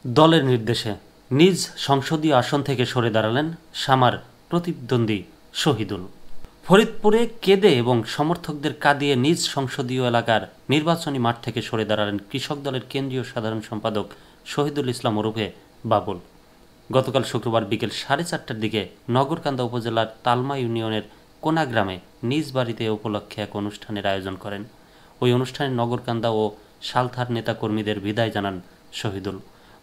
দলের নির্দেশে নিজ সংসদীয় আসন থেকে সরে দাঁড়ালেন সামার প্রতিদ্বন্দ্বী শহীদুল। ফরিদপুরে কেঁদে এবং সমর্থকদের কাঁদিয়ে নিজ সংসদীয় এলাকার নির্বাচনী মাঠ থেকে সরে দাঁড়ালেন কৃষক দলের কেন্দ্রীয় সাধারণ সম্পাদক শহীদুল ইসলাম ওরফে বাবুল। গতকাল শুক্রবার বিকেল 4:30টার দিকে নগরকান্দা উপজেলার তালমা ইউনিয়নের কোনা গ্রামে নিজ বাড়িতে এ উপলক্ষে এক অনুষ্ঠানের আয়োজন করেন। ওই অনুষ্ঠানে নগরকান্দা ও সালথার নেতাকর্মীদের বিদায় জানান শহীদুল।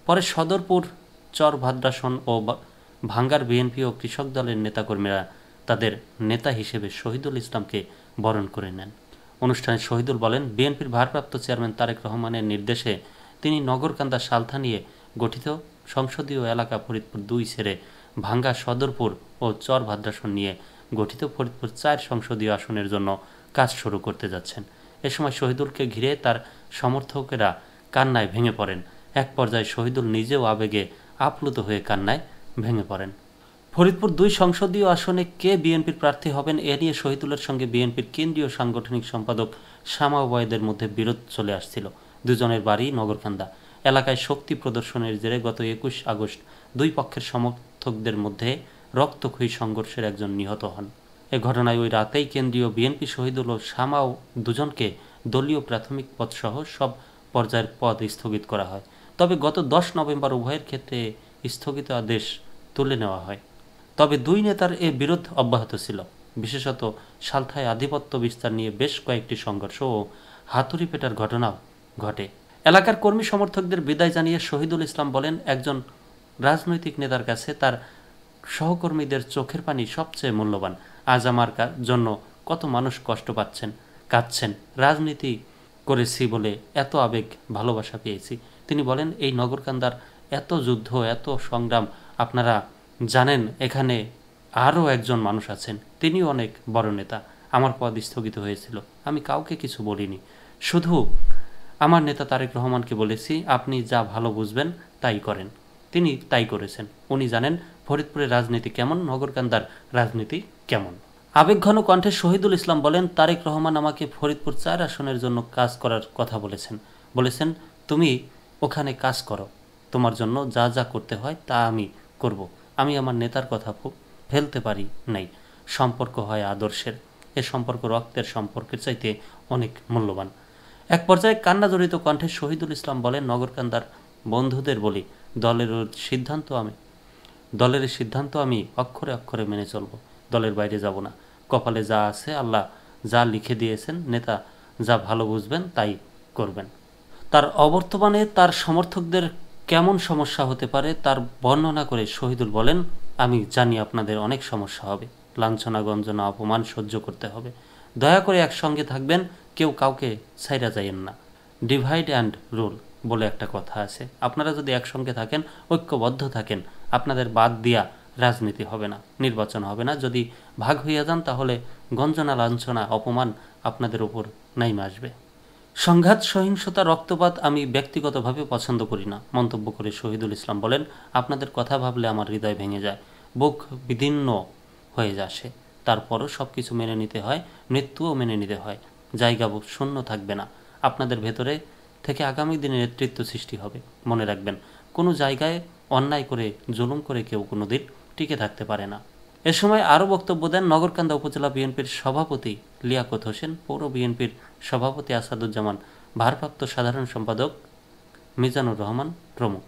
পরে সদরপুর, চর ভাদ্রাসন ও ভাঙ্গার বিএনপি ও কৃষক দলের নেতাকর্মীরা তাদের নেতা হিসেবে শহীদুল ইসলামকে বরণ করে নেন। অনুষ্ঠানে শহীদুল বলেন, বিএনপির ভারপ্রাপ্ত চেয়ারম্যান তারেক রহমানের নির্দেশে তিনি নগরকান্দা সালথা নিয়ে গঠিত সংসদীয় এলাকা ফরিদপুর 2 ছেড়ে ভাঙ্গা, সদরপুর ও চর ভাদ্রাসন নিয়ে গঠিত ফরিদপুর 4 সংসদীয় আসনের জন্য কাজ শুরু করতে যাচ্ছেন। এ সময় শহীদুলকে ঘিরে তার সমর্থকেরা কান্নায় ভেঙে পড়েন। এক পর্যায়ে শহীদুল নিজেও আবেগে আপ্লুত হয়ে কান্নায় ভেঙে পড়েন। ফরিদপুর 2 সংসদীয় আসনে কে বিএনপির প্রার্থী হবেন এ নিয়ে শহীদুলের সঙ্গে বিএনপির কেন্দ্রীয় সাংগঠনিক সম্পাদক শামা ওবায়দের মধ্যে বিরোধ চলে আসছিল। দুজনের বাড়ি নগরকান্দা এলাকায় শক্তি প্রদর্শনের জেরে গত 21 আগস্ট 2 পক্ষের সমর্থকদের মধ্যে রক্তক্ষয়ী সংঘর্ষের একজন নিহত হন। এ ঘটনায় ওই রাতেই কেন্দ্রীয় বিএনপি শহীদুল ও শামাও দুজনকে দলীয় প্রাথমিক পদসহ সব পর্যায়ের পদ স্থগিত করা হয়। তবে গত 10 নভেম্বর উভয়ের ক্ষেত্রে স্থগিত আদেশ তুলে নেওয়া হয়। তবে 2 নেতার এ বিরোধ অব্যাহত ছিল। বিশেষত সালথায় আধিপত্য বিস্তার নিয়ে বেশ কয়েকটি সংঘর্ষ ও হাতুড়ি পেটার ঘটনাও ঘটে। এলাকার কর্মী সমর্থকদের বিদায় জানিয়ে শহীদুল ইসলাম বলেন, একজন রাজনৈতিক নেতার কাছে তার সহকর্মীদের চোখের পানি সবচেয়ে মূল্যবান। আজ আমার জন্য কত মানুষ কষ্ট পাচ্ছেন, কাঁদছেন। রাজনীতি করেছি বলে এত আবেগ, ভালোবাসা পেয়েছি। তিনি বলেন, এই নগরকান্দার এত যুদ্ধ, এত সংগ্রাম, আপনারা জানেন এখানে আরও একজন মানুষ আছেন, তিনিও অনেক বড় নেতা। আমার পদ স্থগিত হয়েছিল, আমি কাউকে কিছু বলিনি, শুধু আমার নেতা তারেক রহমানকে বলেছি আপনি যা ভালো বুঝবেন তাই করেন। তিনি তাই করেছেন। উনি জানেন ফরিদপুরের রাজনীতি কেমন, নগরকান্দার রাজনীতি কেমন। আবেগঘন কণ্ঠে শহীদুল ইসলাম বলেন, তারেক রহমান আমাকে ফরিদপুর 4 আসনের জন্য কাজ করার কথা বলেছেন তুমি ওখানে কাজ করো, তোমার জন্য যা যা করতে হয় তা আমি করব। আমি আমার নেতার কথা ফেলতে পারি নাই। সম্পর্ক হয় আদর্শের, এ সম্পর্ক রক্তের সম্পর্কের চাইতে অনেক মূল্যবান। এক পর্যায়ে কান্নাজড়িত কণ্ঠে শহীদুল ইসলাম বলেন, নগরকান্দার বন্ধুদের বলি, দলের সিদ্ধান্ত আমি অক্ষরে অক্ষরে মেনে চলব, দলের বাইরে যাব না। কপালে যা আছে, আল্লাহ যা লিখে দিয়েছেন, নেতা যা ভালো বুঝবেন তাই করবেন। তার অবর্তমানে তার সমর্থকদের কেমন সমস্যা হতে পারে তার বর্ণনা করে শহীদুল বলেন, আমি জানি আপনাদের অনেক সমস্যা হবে, লাঞ্ছনা, গঞ্জনা, অপমান সহ্য করতে হবে। দয়া করে একসঙ্গে থাকবেন, কেউ কাউকে ছাইরা যাইয়েন না। ডিভাইড অ্যান্ড রুল বলে একটা কথা আছে। আপনারা যদি একসঙ্গে থাকেন, ঐক্যবদ্ধ থাকেন, আপনাদের বাদ দিয়া রাজনীতি হবে না, নির্বাচন হবে না। যদি ভাগ হইয়া যান তাহলে গঞ্জনা, লাঞ্ছনা, অপমান আপনাদের উপর নাইমে আসবে। সংঘাত, সহিংসতা, রক্তপাত আমি ব্যক্তিগতভাবে পছন্দ করি না মন্তব্য করে শহীদুল ইসলাম বলেন, আপনাদের কথা ভাবলে আমার হৃদয় ভেঙে যায়, বুক বিদীর্ণ হয়ে আসে। তারপরও সব কিছু মেনে নিতে হয়, মৃত্যুও মেনে নিতে হয়। জায়গা শূন্য থাকবে না। আপনাদের ভেতরে থেকে আগামী দিনে নেতৃত্ব সৃষ্টি হবে। মনে রাখবেন, কোনো জায়গায় অন্যায় করে, জুলুম করে কেউ কোনো দিন টিকে থাকতে পারে না। এ সময় আরও বক্তব্য দেন নগরকান্দা উপজেলা বিএনপির সভাপতি লিয়াকত হোসেন, পৌর বিএনপির সভাপতি আসাদুজ্জামান, ভারপ্রাপ্ত সাধারণ সম্পাদক মিজানুর রহমান প্রমুখ।